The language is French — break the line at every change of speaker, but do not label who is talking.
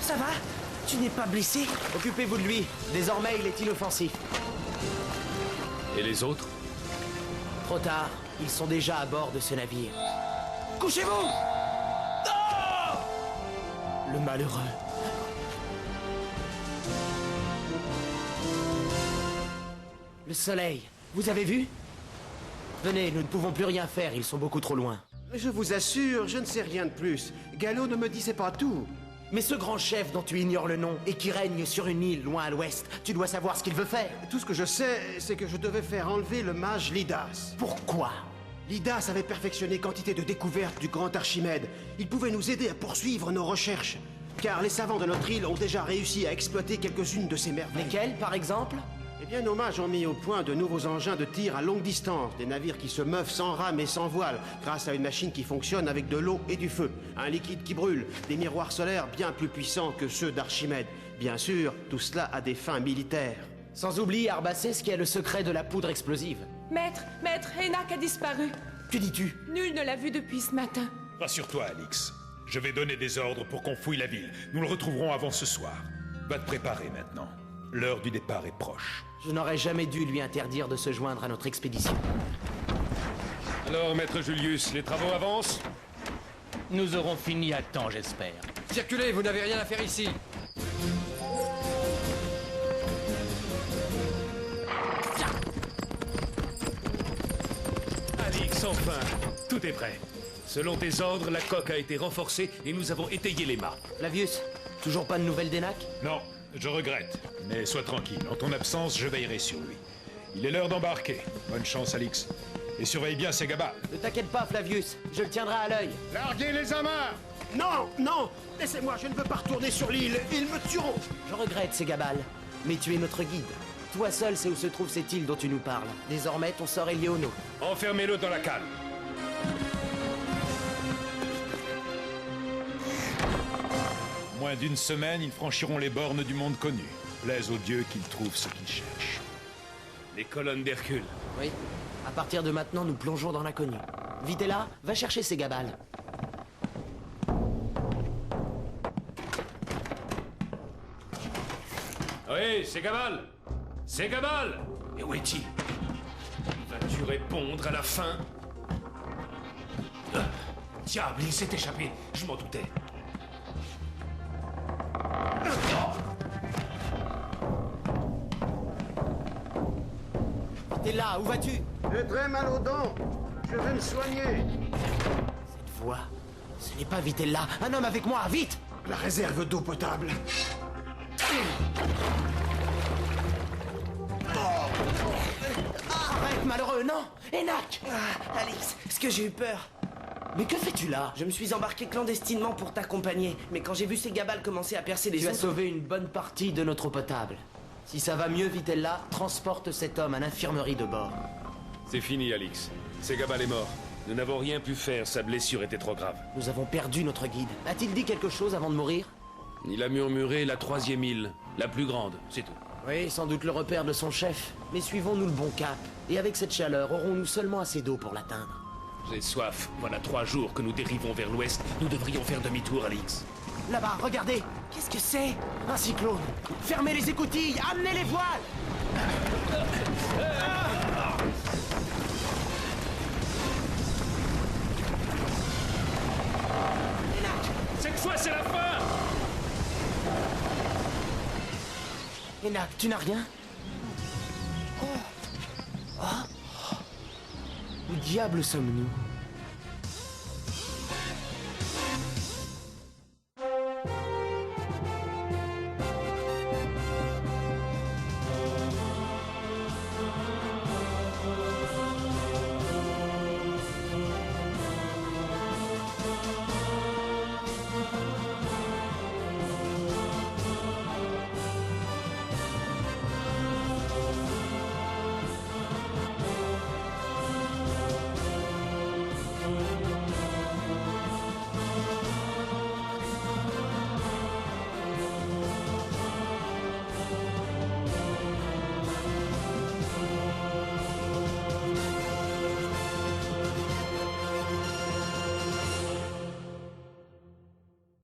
Ça va? Tu n'es pas blessé? Occupez-vous de lui. Désormais, il est inoffensif.
Et les autres?
Trop tard. Ils sont déjà à bord de ce navire. Couchez-vous! Le malheureux. Le soleil. Vous avez vu? Venez, nous ne pouvons plus rien faire. Ils sont beaucoup trop loin.
Je vous assure, je ne sais rien de plus. Gallo ne me disait pas tout.
Mais ce grand chef dont tu ignores le nom et qui règne sur une île loin à l'ouest, tu dois savoir ce qu'il veut faire.
Tout ce que je sais, c'est que je devais faire enlever le mage Lydas.
Pourquoi?
Lydas avait perfectionné quantité de découvertes du grand Archimède. Il pouvait nous aider à poursuivre nos recherches. Car les savants de notre île ont déjà réussi à exploiter quelques-unes de ces merveilles.
Lesquels, par exemple?
Eh bien, nos mages ont mis au point de nouveaux engins de tir à longue distance, des navires qui se meuvent sans rame et sans voile, grâce à une machine qui fonctionne avec de l'eau et du feu, un liquide qui brûle, des miroirs solaires bien plus puissants que ceux d'Archimède. Bien sûr, tout cela à des fins militaires.
Sans oublier Arbacès qui est le secret de la poudre explosive.
Maître, Enak a disparu.
Que dis-tu?
Nul ne l'a vu depuis ce matin.
Rassure-toi, Alix. Je vais donner des ordres pour qu'on fouille la ville. Nous le retrouverons avant ce soir. Va te préparer maintenant. L'heure du départ est proche.
Je n'aurais jamais dû lui interdire de se joindre à notre expédition.
Alors, maître Julius, les travaux avancent?
Nous aurons fini à temps, j'espère.
Circulez, vous n'avez rien à faire ici.
Alix, enfin! Tout est prêt. Selon tes ordres, la coque a été renforcée et nous avons étayé les mâts.
Flavius, toujours pas de nouvelles d'Enak?
Non, je regrette. Mais sois tranquille, en ton absence, je veillerai sur lui. Il est l'heure d'embarquer. Bonne chance, Alix. Et surveille bien ces gabas.
Ne t'inquiète pas, Flavius, je le tiendrai à l'œil.
Larguez les amarres! Non, non! Laissez-moi, je ne veux pas retourner sur l'île. Ils me tueront!
Je regrette, Ségabal, mais tu es notre guide. Toi seul sais où se trouve cette île dont tu nous parles. Désormais, ton sort est lié au nôtre.
Enfermez-le dans la cale.
Moins d'une semaine, ils franchiront les bornes du monde connu. Plaise aux dieux qu'ils trouvent ce qu'ils cherchent.
Les colonnes d'Hercule.
Oui. À partir de maintenant, nous plongeons dans l'inconnu. Vitella, va chercher Ségabal.
Oui, c'est Gabal! C'est Gabal! Et où est-il? Vas-tu répondre à la fin? Diable, il s'est échappé! Je m'en doutais.
Vitella, où vas-tu?
J'ai très mal aux dents. Je vais me soigner.
Cette voix, ce n'est pas Vitella. Un homme avec moi, vite!
La réserve d'eau potable.
Arrête, malheureux, non! Enak! Alix, est-ce que j'ai eu peur? Mais que fais-tu là? Je me suis embarqué clandestinement pour t'accompagner, mais quand j'ai vu Ségabal commencer à percer les... Tu as sauvé une bonne partie de notre eau potable. Si ça va mieux, Vitella, transporte cet homme à l'infirmerie de bord.
C'est fini, Alix. Ségabal est mort. Nous n'avons rien pu faire, sa blessure était trop grave.
Nous avons perdu notre guide. A-t-il dit quelque chose avant de mourir?
Il a murmuré la 3e île, la plus grande, c'est tout.
Oui, sans doute le repère de son chef. Mais suivons-nous le bon cap. Et avec cette chaleur, aurons-nous seulement assez d'eau pour l'atteindre?
J'ai soif. Voilà 3 jours que nous dérivons vers l'ouest. Nous devrions faire demi-tour, Alix.
Là-bas, regardez! Qu'est-ce que c'est? Un cyclone! Fermez les écoutilles! Amenez les voiles!
Cette fois, c'est la fin!
Enak, tu n'as rien? Où diable sommes-nous?